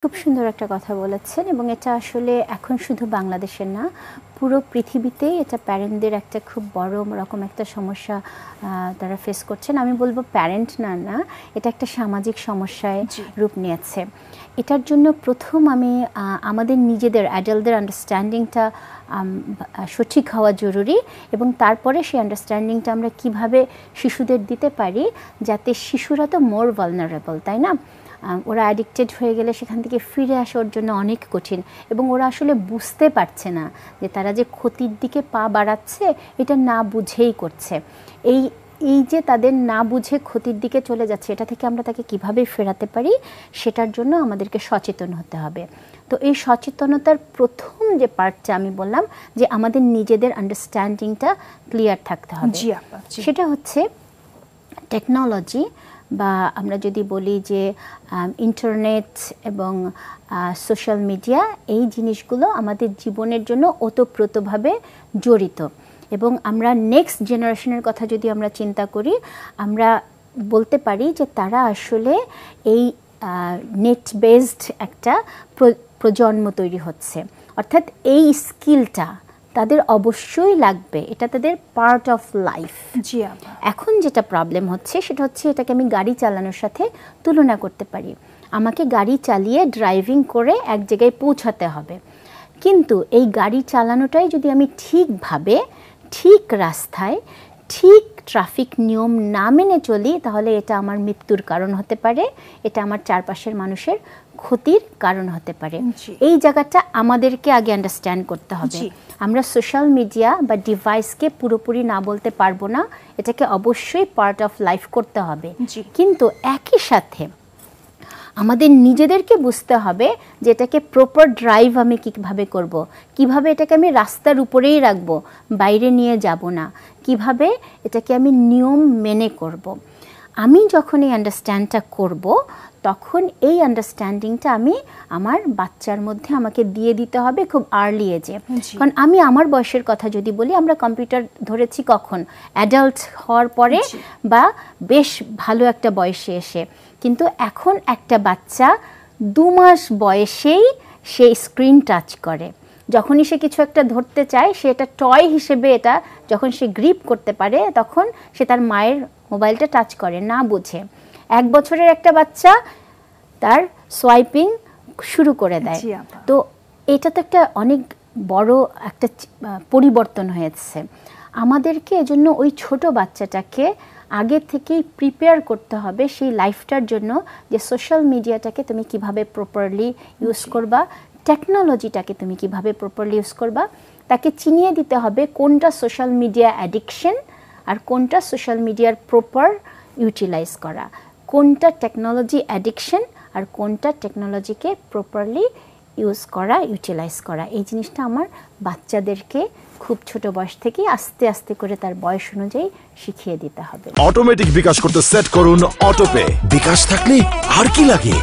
খুব সুন্দর একটা কথা বলেছেন এবং এটা আসলে এখন শুধু বাংলাদেশের না, পুরো পৃথিবীতেই এটা প্যারেন্টদের একটা খুব বড় রকম একটা সমস্যা তারা ফেস করছেন। আমি বলবো প্যারেন্ট না, এটা একটা সামাজিক সমস্যায় রূপ নিয়েছে। এটার জন্য প্রথম আমি আমাদের নিজেদের অ্যাডাল্টদের আন্ডারস্ট্যান্ডিংটা সঠিক হওয়া জরুরি এবং তারপরে সেই আন্ডারস্ট্যান্ডিংটা আমরা কিভাবে শিশুদের দিতে পারি যাতে শিশুরা তো মোর ভালনারেবল, তাই না? ওরা অ্যাডিক্টেড হয়ে গেলে সেখান থেকে ফিরে আসার জন্য অনেক কঠিন এবং ওরা আসলে বুঝতে পারছে না যে তারা যে ক্ষতির দিকে পা বাড়াচ্ছে এটা না বুঝেই করছে। এই যে তাদের না বুঝে ক্ষতির দিকে চলে যাচ্ছে, এটা থেকে আমরা তাকে কিভাবে ফেরাতে পারি সেটার জন্য আমাদেরকে সচেতন হতে হবে। তো এই সচেতনতার প্রথম যে পার্টটা আমি বললাম যে আমাদের নিজেদের আন্ডারস্ট্যান্ডিংটা ক্লিয়ার থাকতে হবে। সেটা হচ্ছে টেকনোলজি বা আমরা যদি বলি যে ইন্টারনেট এবং সোশ্যাল মিডিয়া, এই জিনিসগুলো আমাদের জীবনের জন্য ওতপ্রোতভাবে জড়িত এবং আমরা নেক্সট জেনারেশনের কথা যদি আমরা চিন্তা করি, আমরা বলতে পারি যে তারা আসলে এই নেট বেসড একটা প্রজন্ম তৈরি হচ্ছে, অর্থাৎ এই স্কিলটা তাদের অবশ্যই লাগবে, এটা তাদের পার্ট অফ লাইফ। এখন যেটা প্রবলেম হচ্ছে সেটা হচ্ছে এটাকে আমি গাড়ি চালানোর সাথে তুলনা করতে পারি। আমাকে গাড়ি চালিয়ে ড্রাইভিং করে এক জায়গায় পৌঁছাতে হবে, কিন্তু এই গাড়ি চালানোটাই যদি আমি ঠিকভাবে ঠিক রাস্তায় ঠিক ট্রাফিক নিয়ম না মেনে চলি তাহলে এটা আমার মৃত্যুর কারণ হতে পারে, এটা আমার চারপাশের মানুষের ক্ষতির কারণ হতে পারে। এই জায়গাটা আমাদেরকে আগে আন্ডারস্ট্যান্ড করতে হবে। আমরা সোশ্যাল মিডিয়া বা ডিভাইসকে পুরোপুরি না বলতে পারবো না, এটাকে অবশ্যই পার্ট অফ লাইফ করতে হবে, কিন্তু একই সাথে আমাদের নিজেদেরকে বুঝতে হবে যে এটাকে প্রপার ড্রাইভ আমি কীভাবে করব, কিভাবে এটাকে আমি রাস্তার উপরেই রাখবো, বাইরে নিয়ে যাব না, কিভাবে এটাকে আমি নিয়ম মেনে করব। আমি যখন এই আন্ডারস্ট্যান্ডটা করব তখন এই আন্ডারস্ট্যান্ডিংটা আমি আমার বাচ্চার মধ্যে আমাকে দিয়ে দিতে হবে খুব আর্লি এজে। কারণ আমি আমার বয়সের কথা যদি বলি, আমরা কম্পিউটার ধরেছি কখন? অ্যাডাল্ট হওয়ার পরে বা বেশ ভালো একটা বয়সে এসে, কিন্তু এখন একটা বাচ্চা 2 মাস বয়সেই সে স্ক্রিন টাচ করে। যখনই সে কিছু একটা ধরতে চায়, সে এটা টয় হিসেবে এটা যখন সে গ্রিপ করতে পারে তখন সে তার মায়ের মোবাইলটা টাচ করে না বুঝে। 1 বছরের একটা বাচ্চা তার সোয়াইপিং শুরু করে দেয়। তো এটা তো একটা অনেক বড় একটা পরিবর্তন হয়েছে। আমাদেরকে এজন্য ওই ছোট বাচ্চাটাকে আগে থেকেই প্রিপেয়ার করতে হবে সেই লাইফটার জন্য, যে সোশ্যাল মিডিয়াটাকে তুমি কিভাবে প্রপারলি ইউজ করবা, টেকনোলজিটাকে তুমি কিভাবে প্রপারলি ইউজ করবা। তাকে চিনিয়ে দিতে হবে কোনটা সোশ্যাল মিডিয়া অ্যাডিকশন আর কোনটা সোশ্যাল মিডিয়ার প্রপার ইউটিলাইজ করা, কোনটা টেকনোলজি অ্যাডিকশন আর কোনটা টেকনোলজিকে প্রপারলি ইউজ করা, ইউটিলাইজ করা। এই জিনিসটা আমার বাচ্চাদেরকে খুব ছোট বয়স থেকে আস্তে আস্তে করে তার বয়স অনুযায়ী শিখিয়ে দিতে হবে। অটোমেটিক বিকাশ করতে সেট করুন অটোপে। বিকাশ থাকলে আর কি লাগে।